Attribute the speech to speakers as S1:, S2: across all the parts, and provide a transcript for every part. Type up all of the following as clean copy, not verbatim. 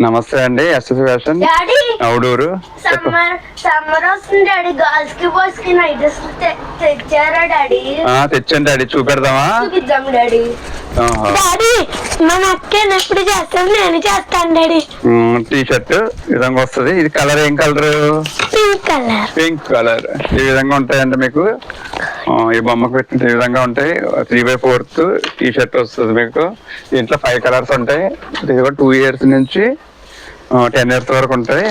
S1: నమస్తే అండి, SS fashion అవుడూరు.
S2: Summer వస్తుంది డాడీ, గర్ల్స్ కి బాయ్స్ కి నైట్ డ్రెస్ తెచ్చారా డాడీ?
S1: తెచ్చాను డాడీ, చూపెడదామా?
S2: చూపిద్దాం డాడీ.
S3: డాడీ మన అక్క ఎప్పుడు చేస్తాను, నేను చేస్తాను డాడీ.
S1: టీ షర్ట్ ఈ విధంగా వస్తుంది. ఇది కలర్ ఏం colour?
S3: Pink colour.
S1: Pink colour. ఈ విధంగా ఉంటాయండి మీకు. ఈ బొమ్మకు పెట్టిన ఈ విధంగా ఉంటాయి. 3/4 టీ షర్ట్ వస్తుంది మీకు. దీంట్లో 5 కలర్స్ ఉంటాయి. ఇది కూడా 2 years నుంచి 10 years వరకు ఉంటాయి.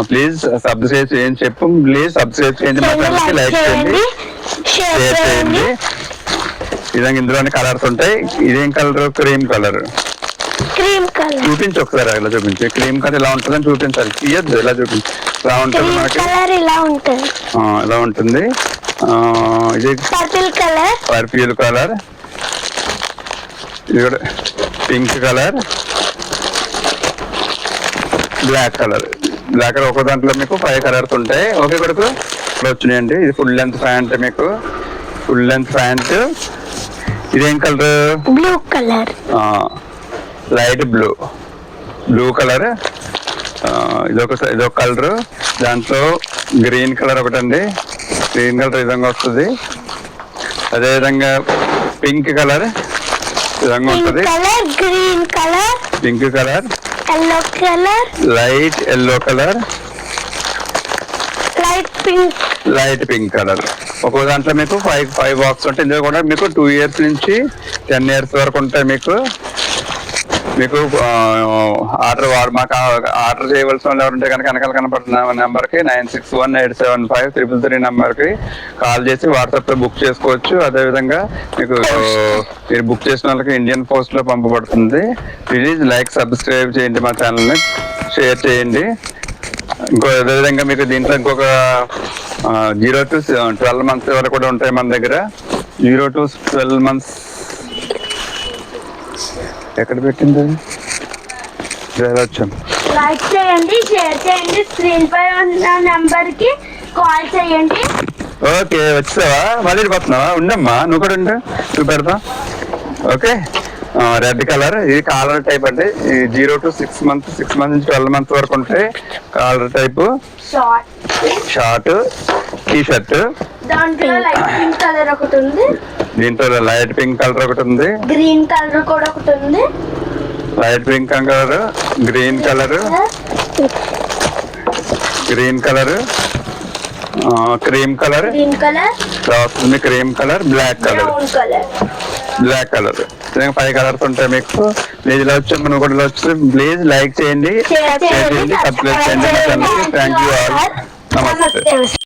S1: ప్లీజ్ సబ్స్క్రైబ్ చేయండి. ప్లీజ్ సబ్స్క్రైబ్ చేయండి, మా ఛానల్కి లైక్ చేయండి, షేర్ చేయండి. ఈ విధంగా ఇందులోని కలర్స్ ఉంటాయి. ఇదేం colour? Cream colour.
S3: Cream colour
S1: చూపించి ఒకసారి, ఇలా చూపించి. క్రీమ్ కలర్ ఇలా ఉంటుందని చూపించాలి, తీయద్దు, ఇలా చూపించి. ఇలా ఉంటుంది మనకి,
S3: ఇలా ఉంటుంది,
S1: ఇలా ఉంటుంది. ఇది పర్పుల్ కలర్. ఇది కూడా pink colour, black colour. Black colour ఒక దాంట్లో మీకు 5 కలర్స్ ఉంటాయి. ఓకే కొడుకు, ఇప్పుడు వచ్చినాయండి. ఇది ఫుల్ లెంత్ ప్యాంట్ మీకు, ఫుల్ లెంత్ ప్యాంట్. ఇదేం colour?
S3: Blue colour.
S1: Light blue colour. ఇదొక కలర్. దాంట్లో గ్రీన్ కలర్ ఒకటండి. గ్రీన్ కలర్ ఈ విధంగా వస్తుంది. అదేవిధంగా పింక్ కలర్ ఈ విధంగా ఉంటుంది.
S3: Green colour,
S1: pink colour,
S3: yellow colour,
S1: light yellow colour,
S3: light pink
S1: colour. ఒక్కో దాంట్లో మీకు 5 బాక్స్ ఉంటాయి. ఇందులో కూడా మీకు 2 years నుంచి 10 years వరకు ఉంటాయి. మీకు మాకు ఆర్డర్ చేయవలసిన వాళ్ళు ఎవరుంటే కనుక వెనకాల కనపడుతున్న నెంబర్కి 96187533 నెంబర్కి కాల్ చేసి వాట్సాప్లో బుక్ చేసుకోవచ్చు. అదేవిధంగా మీకు మీరు బుక్ చేసిన వాళ్ళకి ఇండియన్ పోస్ట్లో పంపబడుతుంది. ప్లీజ్ లైక్, సబ్స్క్రైబ్ చేయండి, మా ఛానల్ని షేర్ చేయండి. అదేవిధంగా మీకు దీంట్లో ఇంకొక 0 to 12 months వరకు కూడా ఉంటాయి మన దగ్గర. 0 to 12 months ఎక్కడ పెట్టింది? వచ్చాం.
S2: లైక్ చేయండి, షేర్ చేయండి, స్క్రీన్ పై ఉన్న నంబర్ కి కాల్ చేయండి.
S1: ఓకే, వచ్చావా? మళ్ళీ పోతున్నావా? ఉండమ్మా, నువ్వు కూడా ఉండు, చూపెడతాం. Okay, red colour. ఇది కాలర్ టైప్ అండి. 0 to 6 months, 6 months నుంచి 12 months వరకు ఉంటాయి. Collar type short T shirt.
S2: దాంట్లో లైట్ పింక్ కలర్ ఒకటి ఉంది.
S1: దీంట్లో లైట్ పింక్ కలర్ ఒకటి ఉంది.
S2: గ్రీన్ కలర్ కూడా ఒకటి ఉంది.
S1: Light pink colour, green colour, cream colour వస్తుంది. Cream colour, black colour. 5 colours ఉంటాయి మీకు. ప్లీజ్ ఇలా వచ్చి మనం కూడా వచ్చి ప్లీజ్ లైక్ చేయండి, షేర్ చేయండి, సబ్స్క్రైబ్ చేయండి. Thank you all. నమస్తే.